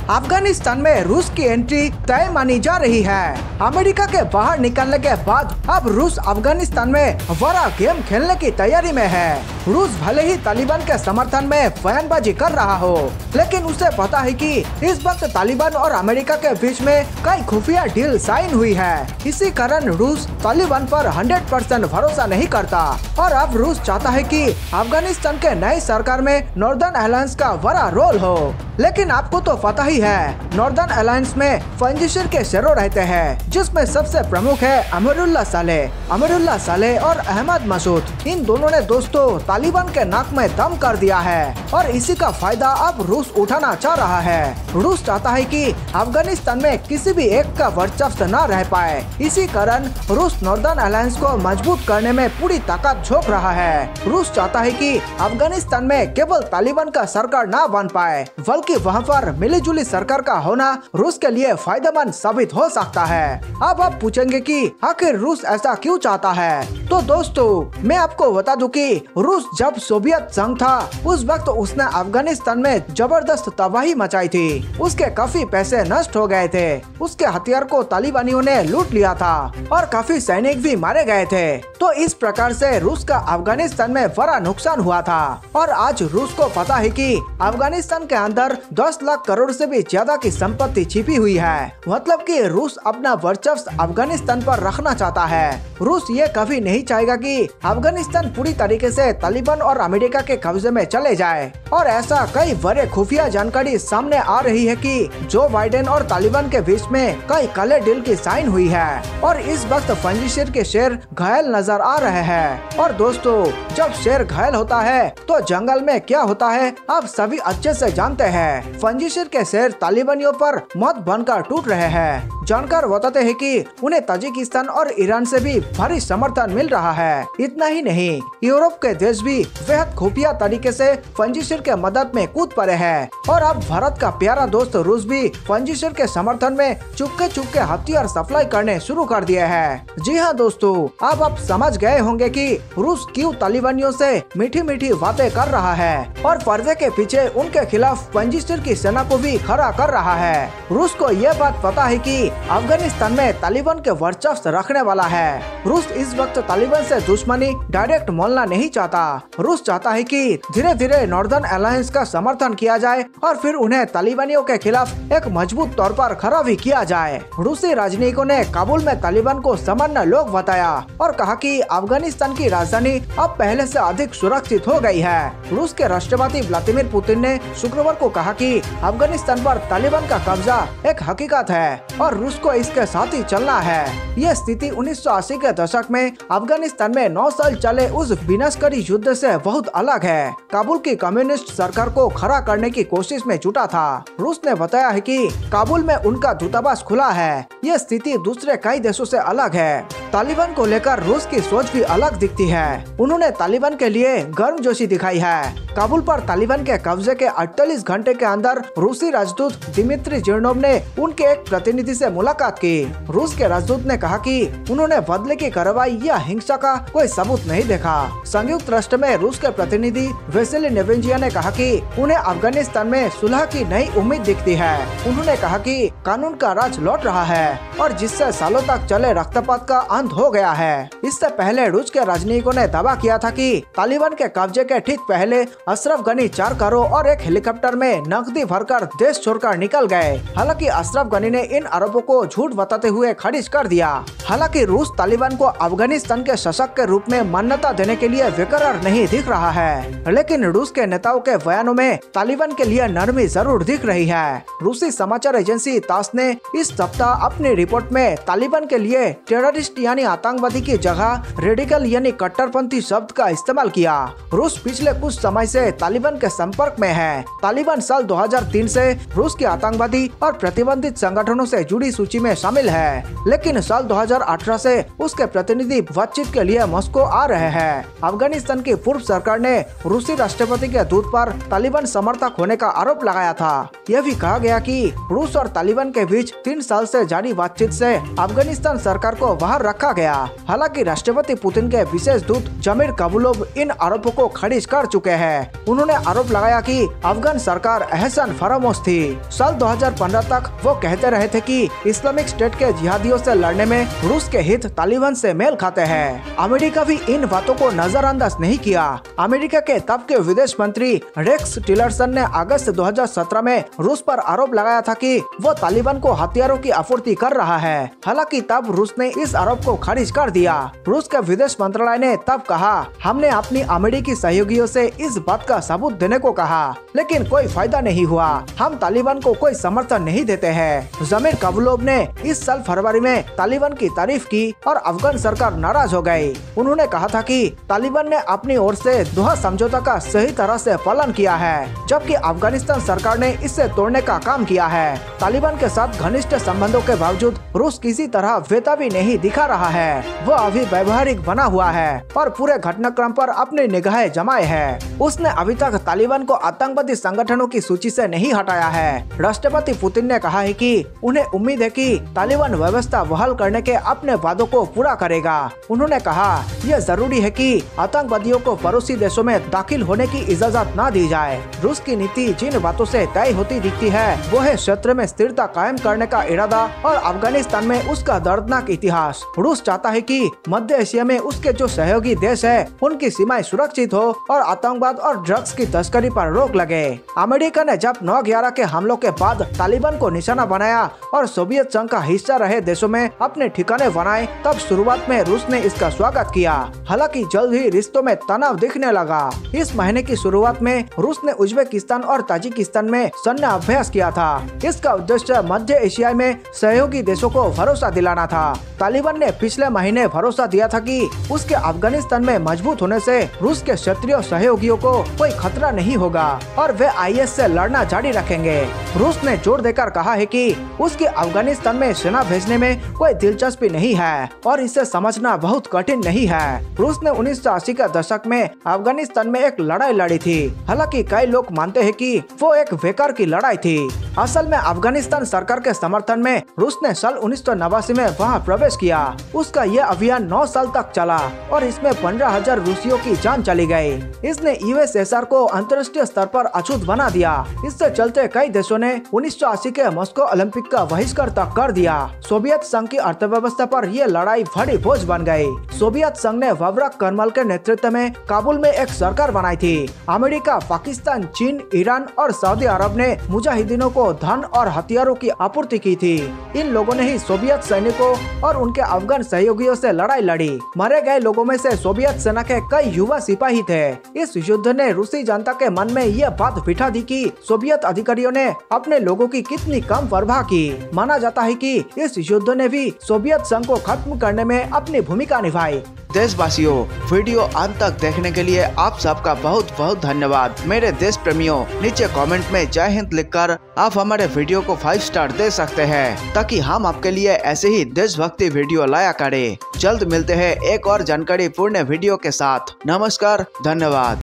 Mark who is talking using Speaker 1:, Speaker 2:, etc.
Speaker 1: अफगानिस्तान में रूस की एंट्री तय मानी जा रही है। अमेरिका के बाहर निकलने के बाद अब रूस अफगानिस्तान में बड़ा गेम खेलने की तैयारी में है। रूस भले ही तालिबान के समर्थन में बयानबाजी कर रहा हो, लेकिन उसे पता है कि इस वक्त तालिबान और अमेरिका के बीच में कई खुफिया डील साइन हुई है। इसी कारण रूस तालिबान पर 100% भरोसा नहीं करता और अब रूस चाहता है कि अफगानिस्तान के नई सरकार में नॉर्दर्न अलायंस का बड़ा रोल हो। लेकिन आपको तो पता ही है, नॉर्दर्न अलायंस में पंजशीर के शेरो रहते हैं, जिसमें सबसे प्रमुख है अमीरुल्लाह सालेह और अहमद मसूद। इन दोनों ने दोस्तों तालिबान के नाक में दम कर दिया है और इसी का फायदा अब रूस उठाना चाह रहा है। रूस चाहता है कि अफगानिस्तान में किसी भी एक का वर्चस्व न रह पाए। इसी कारण रूस नॉर्दर्न अलायंस को मजबूत करने में पूरी ताकत झोंक रहा है। रूस चाहता है कि अफगानिस्तान में केवल तालिबान का सरकार न बन पाए, बल्कि वहाँ पर मिलीजुली सरकार का होना रूस के लिए फायदेमंद साबित हो सकता है। अब आप पूछेंगे कि आखिर रूस ऐसा क्यों चाहता है? तो दोस्तों मैं आपको बता दूं कि रूस जब सोवियत संघ था उस वक्त उसने अफगानिस्तान में जबरदस्त तबाही मचाई थी। उसके काफी पैसे नष्ट हो गए थे, उसके हथियार को तालिबानियों ने लूट लिया था और काफी सैनिक भी मारे गए थे। तो इस प्रकार से रूस का अफगानिस्तान में बड़ा नुकसान हुआ था और आज रूस को पता है कि अफगानिस्तान के अंदर 10 लाख करोड़ से भी ज्यादा की संपत्ति छिपी हुई है। मतलब कि रूस अपना वर्चस्व अफगानिस्तान पर रखना चाहता है। रूस ये कभी नहीं चाहेगा कि अफगानिस्तान पूरी तरीके से तालिबान और अमेरिका के कब्जे में चले जाए। और ऐसा कई बड़े खुफिया जानकारी सामने आ रही है कि जो बाइडेन और तालिबान के बीच में कई काले डील की साइन हुई है और इस वक्त पंजशीर के शेर घायल नजर आ रहे हैं। और दोस्तों जब शेर घायल होता है तो जंगल में क्या होता है आप सभी अच्छे से जानते हैं। पंजशीर के शेर तालिबानियों पर मौत बनकर टूट रहे हैं। जानकार बताते हैं कि उन्हें ताजिकिस्तान और ईरान से भी भारी समर्थन मिल रहा है। इतना ही नहीं, यूरोप के देश भी बेहद खुफिया तरीके से पंजशीर के मदद में कूद पड़े हैं और अब भारत का प्यारा दोस्त रूस भी पंजशीर के समर्थन में चुपके हथियार सप्लाई करने शुरू कर दिए हैं। जी हाँ दोस्तों, अब आप समझ गए होंगे कि रूस क्यों तालिबानियों से मीठी मीठी बातें कर रहा है और पर्दे के पीछे उनके खिलाफ पंजशीर की सेना को भी खड़ा कर रहा है। रूस को यह बात पता है कि अफगानिस्तान में तालिबान के वर्चस्व रखने वाला है। रूस इस वक्त तालिबान से दुश्मनी डायरेक्ट मोलना नहीं चाहता। रूस चाहता है कि धीरे धीरे नॉर्दर्न अलायंस का समर्थन किया जाए और फिर उन्हें तालिबानियों के खिलाफ एक मजबूत तौर पर खड़ा भी किया जाए। रूसी राजनयिकों ने काबुल में तालिबान को सामान्य लोग बताया और कहा कि अफगानिस्तान की राजधानी अब पहले से अधिक सुरक्षित हो गई है। रूस के राष्ट्रपति व्लादिमीर पुतिन ने शुक्रवार को कहा कि अफगानिस्तान पर तालिबान का कब्जा एक हकीकत है और रूस को इसके साथ ही चलना है। ये स्थिति 1980 के दशक में अफगानिस्तान में 9 साल चले उस विनाशकारी युद्ध से बहुत अलग है। काबुल की कम्युनिस्ट सरकार को खड़ा करने की कोशिश में जुटा था। रूस ने बताया है कि काबुल में उनका दूतावास खुला है। ये स्थिति दूसरे कई देशों से अलग है। तालिबान को लेकर रूस की सोच भी अलग दिखती है। उन्होंने तालिबान के लिए गर्मजोशी दिखाई है। काबुल पर तालिबान के कब्जे के 48 घंटे के अंदर रूसी राजदूत दिमित्री जिर्नोव ने उनके एक प्रतिनिधि से मुलाकात की। रूस के राजदूत ने कहा कि उन्होंने बदले की कार्रवाई या हिंसा का कोई सबूत नहीं देखा। संयुक्त राष्ट्र में रूस के प्रतिनिधि वेसेली नेवेंजिया ने कहा कि उन्हें अफगानिस्तान में सुलह की नई उम्मीद दिखती है। उन्होंने कहा कि कानून का राज लौट रहा है और जिससे सालों तक चले रक्तपात का अंत हो गया है। इससे पहले रूस के राजनयिकों ने दावा किया था कि तालिबान के कब्जे के ठीक पहले अशरफ गनी 4 कारों और एक हेलीकॉप्टर में नकदी भरकर देश छोड़कर निकल गए। हालांकि अशरफ गनी ने इन आरोपों को झूठ बताते हुए खारिज कर दिया। हालांकि रूस तालिबान को अफगानिस्तान के शासक के रूप में मान्यता देने के लिए बेकरार नहीं दिख रहा है, लेकिन रूस के नेताओं के बयानों में तालिबान के लिए नरमी जरूर दिख रही है। रूसी समाचार एजेंसी तास ने इस सप्ताह अपनी रिपोर्ट में तालिबान के लिए टेररिस्ट यानी आतंकवादी की जगह रेडिकल यानी कट्टरपंथी शब्द का इस्तेमाल किया। रूस पिछले कुछ समय से तालिबान के संपर्क में है। तालिबान साल 2003 से रूस के आतंकवादी और प्रतिबंधित संगठनों से जुड़ी सूची में शामिल है, लेकिन साल 2018 से उसके प्रतिनिधि बातचीत के लिए मॉस्को आ रहे हैं। अफगानिस्तान की पूर्व सरकार ने रूसी राष्ट्रपति के दूत पर तालिबान समर्थक होने का आरोप लगाया था। यह भी कहा गया कि रूस और तालिबान के बीच 3 साल से जारी बातचीत से अफगानिस्तान सरकार को बाहर रखा गया। हालांकि राष्ट्रपति पुतिन के विशेष दूत जमीर काबुलोव इन आरोपों को खारिज कर चुके हैं। उन्होंने आरोप लगाया कि अफगान सरकार एहसान फरामोश थी। साल 2015 तक वो कहते रहे थे कि इस्लामिक स्टेट के जिहादियों से लड़ने में रूस के हित तालिबान से मेल खाते हैं। अमेरिका भी इन बातों को नजरअंदाज नहीं किया। अमेरिका के तब के विदेश मंत्री रेक्स टिलरसन ने अगस्त 2017 में रूस पर आरोप लगाया था कि वो तालिबान को हथियारों की आपूर्ति कर रहा है। हालांकि तब रूस ने इस आरोप को खारिज कर दिया। रूस के विदेश मंत्रालय ने तब कहा, हमने अपनी अमेरिकी सहयोगियों से इस बात का सबूत देने को कहा, लेकिन कोई फायदा नहीं हुआ। हम तालिबान को कोई समर्थन नहीं देते हैं। जमीर काबुलोव ने इस साल फरवरी में तालिबान की तारीफ की और अफगान सरकार नाराज हो गई। उन्होंने कहा था कि तालिबान ने अपनी ओर से दोहा समझौता का सही तरह से पालन किया है, जबकि अफगानिस्तान सरकार ने इसे तोड़ने का काम किया है। तालिबान के साथ घनिष्ठ संबंधों के बावजूद रूस किसी तरह बेताबी नहीं दिखा रहा है। वो अभी व्यवहारिक बना हुआ है और पूरे घटनाक्रम पर अपनी निगाहें जमाए है। उसने अभी तक तालिबान को आतंकवादी संगठनों की सूची से नहीं हटाया है। राष्ट्रपति पुतिन ने कहा है कि उन्हें उम्मीद है कि तालिबान व्यवस्था बहाल करने के अपने वादों को पूरा करेगा। उन्होंने कहा, यह जरूरी है कि आतंकवादियों को पड़ोसी देशों में दाखिल होने की इजाजत न दी जाए। रूस की नीति जिन बातों से तय होती दिखती है वो है क्षेत्र में स्थिरता कायम करने का इरादा और अफगानिस्तान में उसका दर्दनाक इतिहास। रूस चाहता है कि मध्य एशिया में उसके जो सहयोगी देश है उनकी सीमाएं सुरक्षित हो और आतंकवाद और ड्रग्स की तस्करी पर रोक लगे। अमेरिका ने जब 9/11 के हमलों के बाद तालिबान को निशाना बनाया और सोवियत संघ का हिस्सा रहे देशों में अपने ठिकाने बनाए, तब शुरुआत में रूस ने इसका स्वागत किया। हालांकि जल्द ही रिश्तों में तनाव दिखने लगा। इस महीने की शुरुआत में रूस ने उज्बेकिस्तान और ताजिकिस्तान में सैन्य अभ्यास किया था। इसका उद्देश्य मध्य एशिया में सहयोगी देशों को भरोसा दिलाना था। तालिबान ने पिछले महीने भरोसा दिया था कि उसके अफगानिस्तान में मजबूत होने से रूस के क्षेत्रीय सहयोगियों को कोई खतरा नहीं होगा और वे आईएस से लड़ना जारी रखेंगे। रूस ने जोर देकर कहा है कि उसके अफगानिस्तान में सेना भेजने में कोई दिलचस्पी नहीं है और इसे समझना बहुत कठिन नहीं है। रूस ने 1980 के दशक में अफगानिस्तान में एक लड़ाई लड़ी थी। हालांकि कई लोग मानते हैं कि वो एक बेकार की लड़ाई थी। असल में अफगानिस्तान सरकार के समर्थन में रूस ने साल 1989 में वहां प्रवेश किया। उसका यह अभियान 9 साल तक चला और इसमें 15,000 रूसियों की जान चली गई। इसने यूएसएसआर को अंतर्राष्ट्रीय स्तर पर अछूत बना दिया। इससे चलते कई देशों ने 1980 के मॉस्को ओलंपिक का बहिष्कार तक कर दिया। सोवियत संघ की अर्थव्यवस्था पर यह लड़ाई बड़ी बोझ बन गई। सोवियत संघ ने ववराक करमल के नेतृत्व में काबुल में एक सरकार बनाई थी। अमेरिका, पाकिस्तान, चीन, ईरान और सऊदी अरब ने मुजाहिदीनों को धन और हथियारों की आपूर्ति की थी। इन लोगों ने ही सोवियत सैनिकों और उनके अफगान सहयोगियों से लड़ाई लड़ी। मारे गए लोगों में से सोवियत सेना के कई युवा सिपाही थे। इस युद्ध ने रूसी जनता के मन में यह बात बिठा दी कि सोवियत अधिकारियों ने अपने लोगों की कितनी कम परवाह की। माना जाता है कि इस युद्ध ने भी सोवियत संघ को खत्म करने में अपनी भूमिका निभाई।
Speaker 2: देशवासियों, वीडियो अंत तक देखने के लिए आप सबका बहुत बहुत धन्यवाद। मेरे देश प्रेमियों, नीचे कमेंट में जय हिंद लिखकर आप हमारे वीडियो को 5 स्टार दे सकते हैं, ताकि हम आपके लिए ऐसे ही देशभक्ति वीडियो लाया करें। जल्द मिलते हैं एक और जानकारी पूर्ण वीडियो के साथ। नमस्कार, धन्यवाद।